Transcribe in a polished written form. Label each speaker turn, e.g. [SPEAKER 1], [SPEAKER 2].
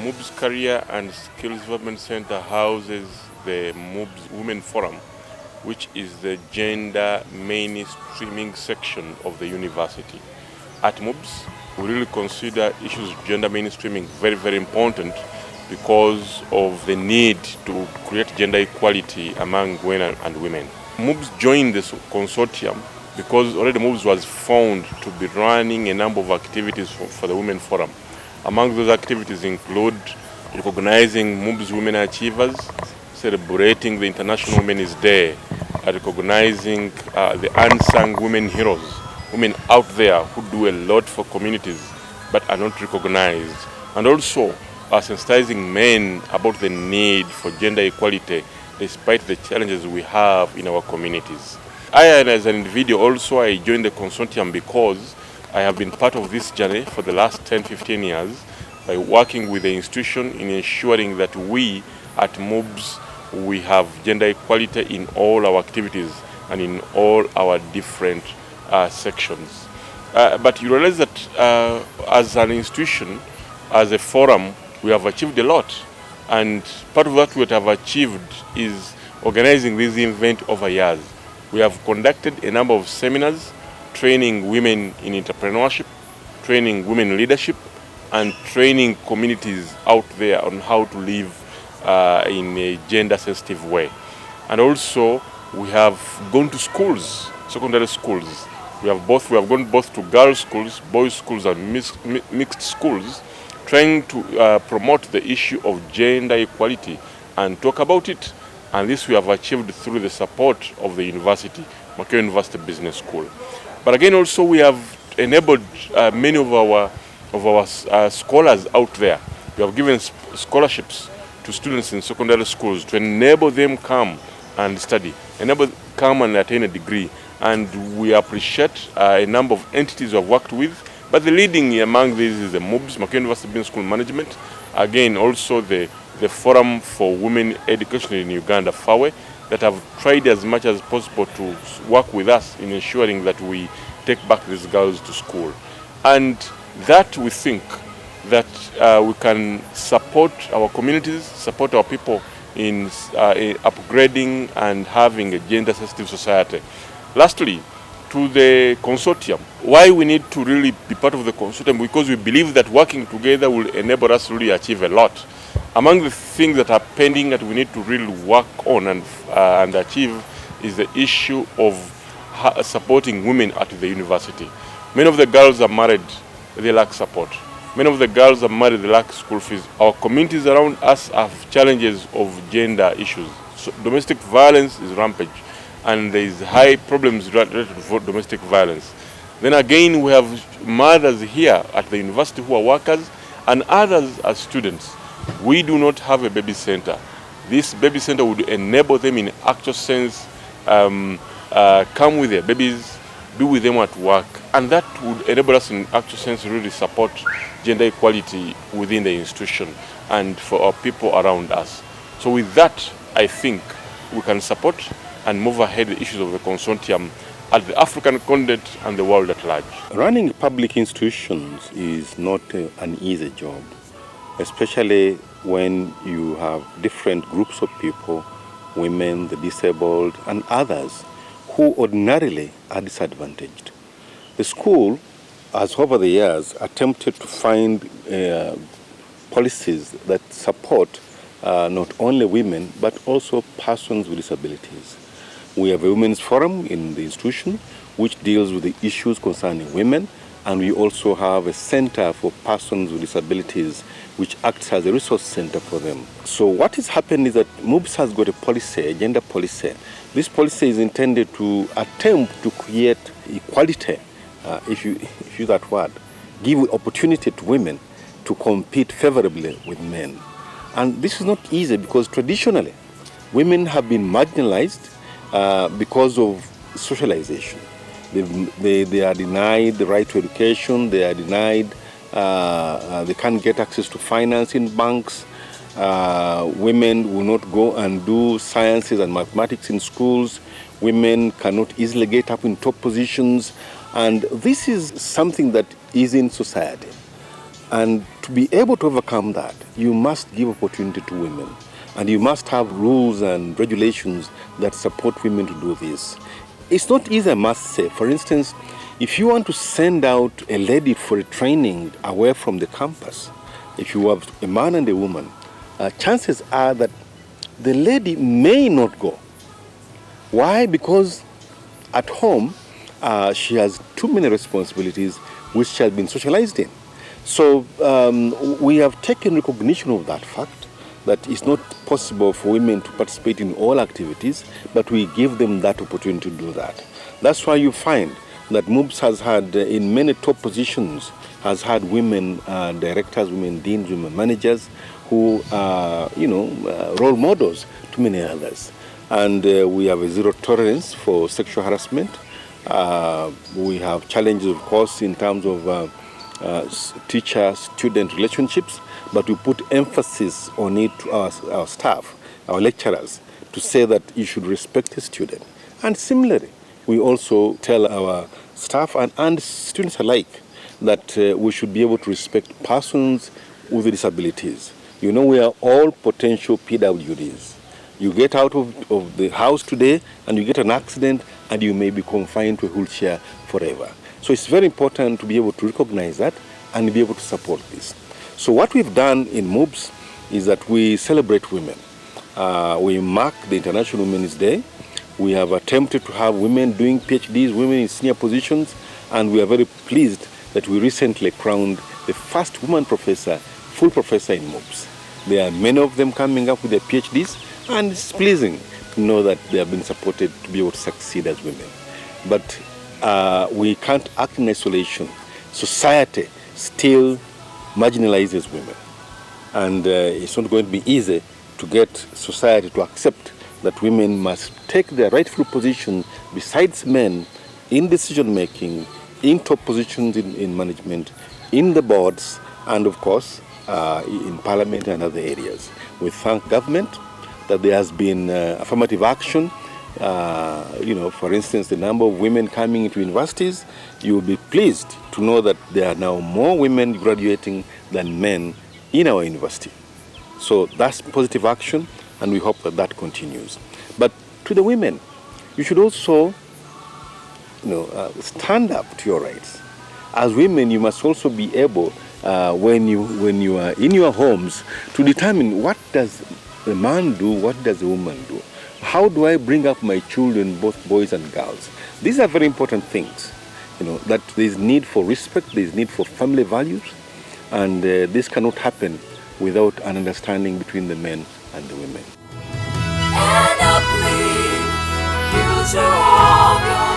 [SPEAKER 1] MUBS Career and Skills Development Center houses the MUBS Women Forum, which is the gender mainstreaming section of the university. At MUBS, we really consider issues of gender mainstreaming very, very important because of the need to create gender equality among men and women. MUBS joined this consortium because already MUBS was found to be running a number of activities for the Women Forum. Among those activities include recognizing MUBS Women Achievers, celebrating the International Women's Day, recognizing the unsung women heroes, women out there who do a lot for communities but are not recognized, and also sensitizing men about the need for gender equality despite the challenges we have in our communities. As an individual also, I joined the consortium because I have been part of this journey for the last 10-15 years by working with the institution in ensuring that we at MUBS we have gender equality in all our activities and in all our different sections. But you realize that as an institution, as a forum, we have achieved a lot. And part of what we have achieved is organizing this event over years. We have conducted a number of seminars training women in entrepreneurship, training women leadership, and training communities out there on how to live in a gender-sensitive way. And also, we have gone to schools, secondary schools. We have gone both to girls' schools, boys' schools, and mixed schools, trying to promote the issue of gender equality and talk about it. And this we have achieved through the support of the university, Makerere University Business School. But again, also we have enabled many of our scholars out there. We have given scholarships to students in secondary schools to enable them come and study, come and attain a degree. And we appreciate a number of entities we have worked with. But the leading among these is the MUBS, Makerere University Business School Management. Again, also the Forum for Women Education in Uganda, FAWE, that have tried as much as possible to work with us in ensuring that we take back these girls to school. And that we think that we can support our communities, support our people in upgrading and having a gender-sensitive society. Lastly, to the consortium, why we need to really be part of the consortium, because we believe that working together will enable us to really achieve a lot. Among the things that are pending that we need to really work on and achieve is the issue of supporting women at the university. Many of the girls are married, they lack support. Many of the girls are married, they lack school fees. Our communities around us have challenges of gender issues. So domestic violence is rampant, and there is high problems related to domestic violence. Then again, we have mothers here at the university who are workers and others as students. We do not have a baby center. This baby center would enable them in actual sense, come with their babies, be with them at work, and that would enable us in actual sense to really support gender equality within the institution and for our people around us. So with that, I think we can support and move ahead the issues of the consortium at the African continent and the world at large.
[SPEAKER 2] Running public institutions is not an easy job, especially when you have different groups of people, women, the disabled, and others who ordinarily are disadvantaged. The school has over the years attempted to find policies that support not only women but also persons with disabilities. We have a women's forum in the institution which deals with the issues concerning women, and we also have a center for persons with disabilities which acts as a resource center for them. So what has happened is that MUBS has got a policy, a gender policy. This policy is intended to attempt to create equality, if you use that word, give opportunity to women to compete favorably with men. And this is not easy because traditionally women have been marginalized because of socialization. They are denied the right to education, they are denied, they can't get access to finance in banks, women will not go and do sciences and mathematics in schools, women cannot easily get up in top positions, and this is something that is in society. And to be able to overcome that, you must give opportunity to women. And you must have rules and regulations that support women to do this. It's not easy, I must say. For instance, if you want to send out a lady for a training away from the campus, if you have a man and a woman, chances are that the lady may not go. Why? Because at home, she has too many responsibilities which she has been socialized in. So we have taken recognition of that fact, that it's not possible for women to participate in all activities, but we give them that opportunity to do that. That's why you find that MUBS has had, in many top positions, has had women directors, women deans, women managers, who are, role models to many others. And we have a zero tolerance for sexual harassment. We have challenges, of course, in terms of teacher-student relationships, but we put emphasis on it to our staff, our lecturers, to say that you should respect the student. And similarly, we also tell our staff and students alike that we should be able to respect persons with disabilities. We are all potential PWDs. You get out of the house today and you get an accident and you may be confined to a wheelchair forever. So it's very important to be able to recognize that and be able to support this. So what we've done in MUBS is that we celebrate women. We mark the International Women's Day. We have attempted to have women doing PhDs, women in senior positions, and we are very pleased that we recently crowned the first woman professor, full professor in MUBS. There are many of them coming up with their PhDs, and it's pleasing to know that they have been supported to be able to succeed as women. But we can't act in isolation. Society still marginalizes women. And it's not going to be easy to get society to accept that women must take their rightful position besides men in decision making, in top positions in management, in the boards, and of course in parliament and other areas. We thank government that there has been affirmative action. For instance, the number of women coming into universities, you will be pleased to know that there are now more women graduating than men in our university. So that's positive action, and we hope that that continues. But to the women, you should also stand up to your rights. As women, you must also be able, when you are in your homes, to determine what does a man do, what does a woman do. How do I bring up my children, both boys and girls? These are very important things. That there is need for respect, there is need for family values, and this cannot happen without an understanding between the men and the women. And a future of your